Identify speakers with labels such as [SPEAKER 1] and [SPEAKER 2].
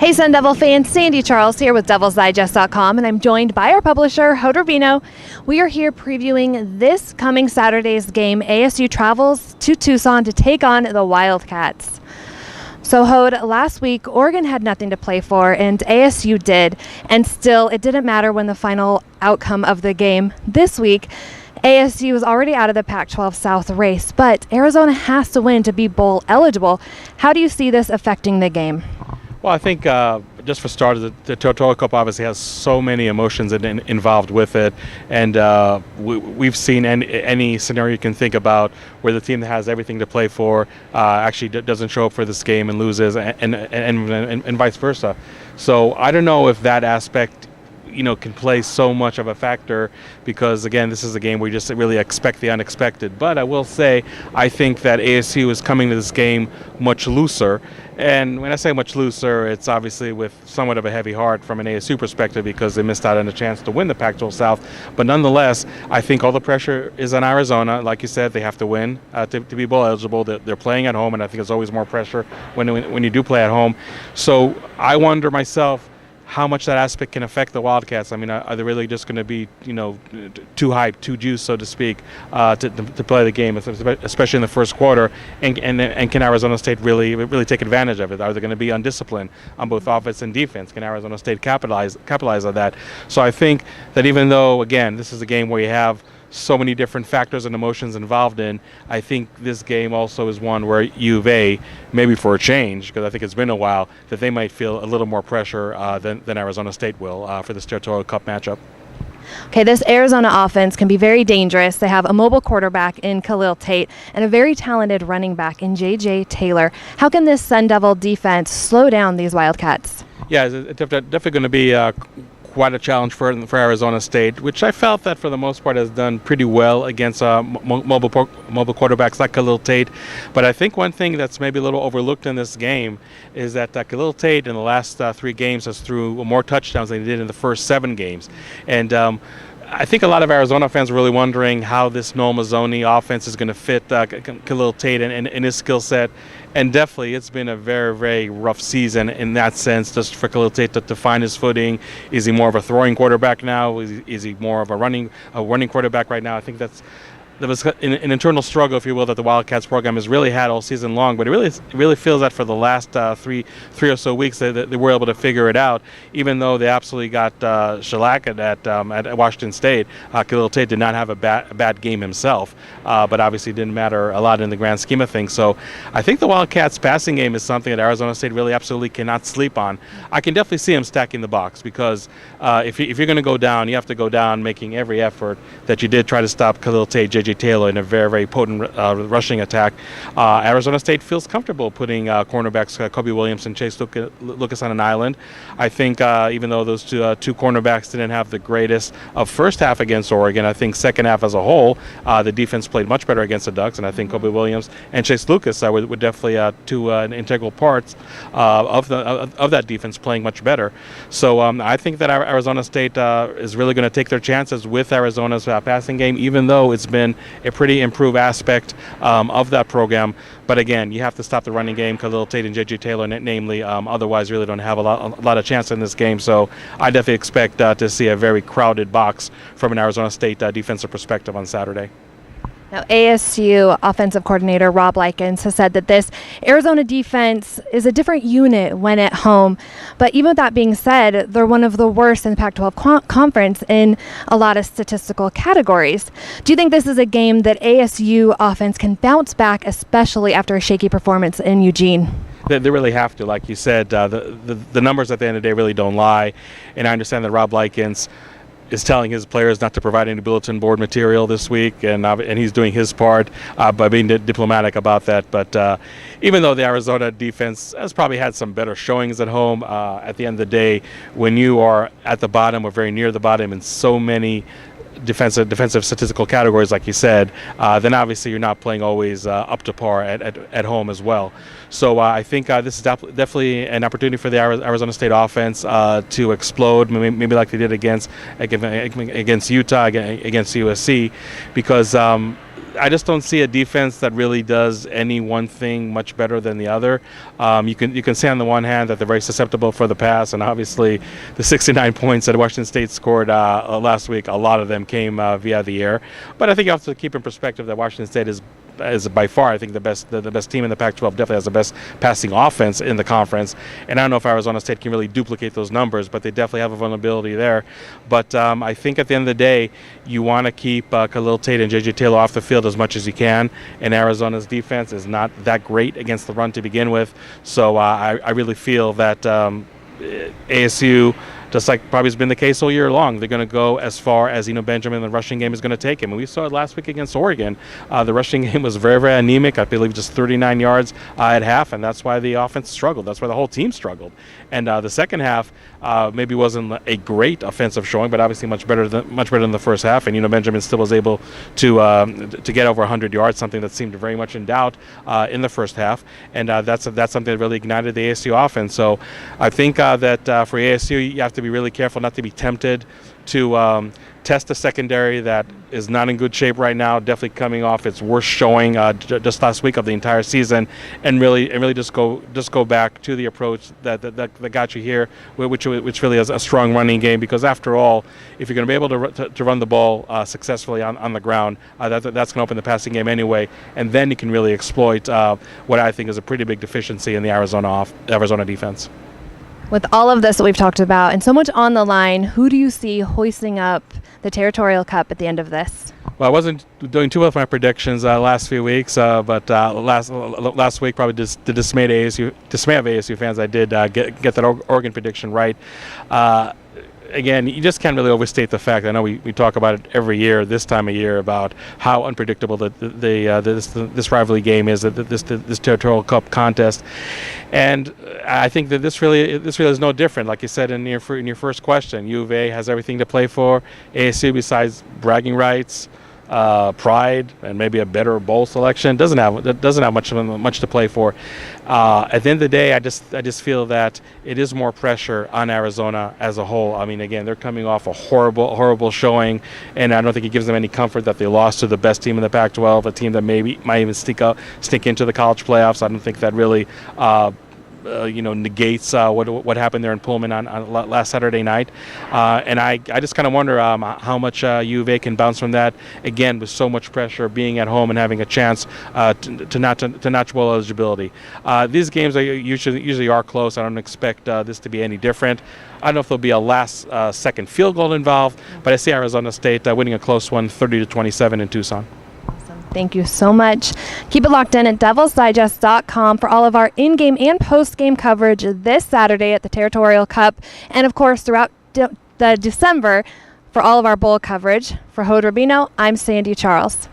[SPEAKER 1] Hey Sun Devil fans, Sandy Charles here with DevilsDigest.com, and I'm joined by our publisher, Rabino. We are here previewing this coming Saturday's game. ASU travels to Tucson to take on the Wildcats. So Hode, last week Oregon had nothing to play for and ASU did, and still it didn't matter when the final outcome of the game. This week, ASU is already out of the Pac-12 South race, but Arizona has to win to be bowl eligible. How do you see this affecting the game?
[SPEAKER 2] Well, I think just for starters, the Territorial Cup obviously has so many emotions involved with it, and we've seen any scenario you can think about where the team that has everything to play for actually doesn't show up for this game and loses, and vice versa. So I don't know if that aspect can play so much of a factor, because again, this is a game where you just really expect the unexpected. But I will say, I think that ASU is coming to this game much looser. And when I say much looser, it's obviously with somewhat of a heavy heart from an ASU perspective, because they missed out on a chance to win the Pac-12 South. But nonetheless, I think all the pressure is on Arizona. Like you said, they have to win to be bowl eligible. They're playing at home, and I think there's always more pressure when you do play at home. So I wonder myself how much that aspect can affect the Wildcats. I mean, are they really just going to be, too hyped, too juiced, so to speak, to play the game, especially in the first quarter? And can Arizona State really take advantage of it? Are they going to be undisciplined on both offense and defense? Can Arizona State capitalize on that? So I think that even though, again, this is a game where you have so many different factors and emotions involved in, I think this game also is one where U of A, maybe for a change, because I think it's been a while, that they might feel a little more pressure than Arizona State will for this Territorial Cup matchup.
[SPEAKER 1] Okay, this Arizona offense can be very dangerous. They have a mobile quarterback in Khalil Tate and a very talented running back in J.J. Taylor. How can this Sun Devil defense slow down these Wildcats? Yeah,
[SPEAKER 2] it's definitely going to be quite a challenge for Arizona State, which I felt that for the most part has done pretty well against mobile quarterbacks like Khalil Tate. But I think one thing that's maybe a little overlooked in this game is that Khalil Tate in the last 3 games has threw more touchdowns than he did in the first 7 games. And I think a lot of Arizona fans are really wondering how this Noel Mazzoni offense is going to fit Khalil Tate and his skill set. And definitely, it's been a very, very rough season in that sense, just for Khalil Tate to find his footing. Is he more of a throwing quarterback now? Is he more of a running quarterback right now? I think there was an internal struggle, if you will, that the Wildcats program has really had all season long. But it really feels that for the last three or so weeks they were able to figure it out, even though they absolutely got shellacked at Washington State. Khalil Tate did not have a bad game himself, but obviously didn't matter a lot in the grand scheme of things. So I think the Wildcats' passing game is something that Arizona State really absolutely cannot sleep on. I can definitely see them stacking the box, because if you're going to go down, you have to go down making every effort that you did try to stop Khalil Tate, J.J. Taylor in a very, very potent rushing attack. Arizona State feels comfortable putting cornerbacks Kobe Williams and Chase Lucas on an island. I think even though those two cornerbacks didn't have the greatest of first half against Oregon, I think second half as a whole, the defense played much better against the Ducks, and I think Kobe Williams and Chase Lucas were definitely two integral parts of that defense, playing much better. So I think that Arizona State is really going to take their chances with Arizona's passing game, even though it's been a pretty improved aspect of that program. But again, you have to stop the running game, Khalil Tate and J.J. Taylor namely, otherwise you really don't have a lot of chance in this game. So I definitely expect to see a very crowded box from an Arizona State defensive perspective on Saturday.
[SPEAKER 1] Now, ASU offensive coordinator Rob Likens has said that this Arizona defense is a different unit when at home. But even with that being said, they're one of the worst in the Pac-12 conference in a lot of statistical categories. Do you think this is a game that ASU offense can bounce back, especially after a shaky performance in Eugene?
[SPEAKER 2] They really have to. Like you said, the numbers at the end of the day really don't lie. And I understand that Rob Likens is telling his players not to provide any bulletin board material this week, and he's doing his part by being diplomatic about that. But even though the Arizona defense has probably had some better showings at home, at the end of the day, when you are at the bottom or very near the bottom in so many defensive statistical categories, like you said, then obviously you're not playing always up to par at home as well. So I think this is definitely an opportunity for the Arizona State offense to explode, maybe like they did against Utah, against USC, because I just don't see a defense that really does any one thing much better than the other. You can say on the one hand that they're very susceptible for the pass, and obviously the 69 points that Washington State scored last week, a lot of them came via the air. But I think you have to keep in perspective that Washington State is by far, I think, the best team in the Pac-12. Definitely has the best passing offense in the conference. And I don't know if Arizona State can really duplicate those numbers, but they definitely have a vulnerability there. But I think at the end of the day, you want to keep Khalil Tate and J.J. Taylor off the field as much as you can. And Arizona's defense is not that great against the run to begin with. So I really feel that ASU, just like probably has been the case all year long, they're going to go as far as Benjamin, the rushing game, is going to take him. And we saw it last week against Oregon. The rushing game was very, very anemic. I believe just 39 yards at half, and that's why the offense struggled. That's why the whole team struggled. And the second half maybe wasn't a great offensive showing, but obviously much better than the first half. And Benjamin still was able to get over 100 yards, something that seemed very much in doubt in the first half. And that's something that really ignited the ASU offense. So I think that for ASU, you have to be really careful not to be tempted to test a secondary that is not in good shape right now, definitely coming off its worst showing just last week of the entire season, and really just go back to the approach that got you here, which really is a strong running game. Because after all, if you're going to be able to run the ball successfully on the ground, that's going to open the passing game anyway, and then you can really exploit what I think is a pretty big deficiency in the Arizona defense.
[SPEAKER 1] With all of this that we've talked about and so much on the line, who do you see hoisting up the Territorial Cup at the end of this?
[SPEAKER 2] Well, I wasn't doing too well with my predictions last few weeks, but last week, probably the dismay of ASU fans, I did get that Oregon prediction right. Again, you just can't really overstate the fact. I know we talk about it every year, this time of year, about how unpredictable this rivalry game is, this Territorial Cup contest, and I think that this really is no different. Like you said in your first question, U of A has everything to play for. ASU, besides bragging rights, pride, and maybe a better bowl selection, doesn't have much to play for. At the end of the day, I just feel that it is more pressure on Arizona as a whole. I mean, again, they're coming off a horrible showing, and I don't think it gives them any comfort that they lost to the best team in the Pac-12, a team that might even sneak into the college playoffs. I don't think that really negates what happened there in Pullman on last Saturday night, and I just kind of wonder how much U of A can bounce from that, again, with so much pressure, being at home and having a chance to notch bowl eligibility. These games usually are close. I don't expect this to be any different. I don't know if there'll be a last-second field goal involved, but I see Arizona State winning a close one, 30-27 in Tucson.
[SPEAKER 1] Thank you so much. Keep it locked in at DevilsDigest.com for all of our in-game and post-game coverage this Saturday at the Territorial Cup, and of course throughout the December for all of our bowl coverage. For Rabino, I'm Sande Charles.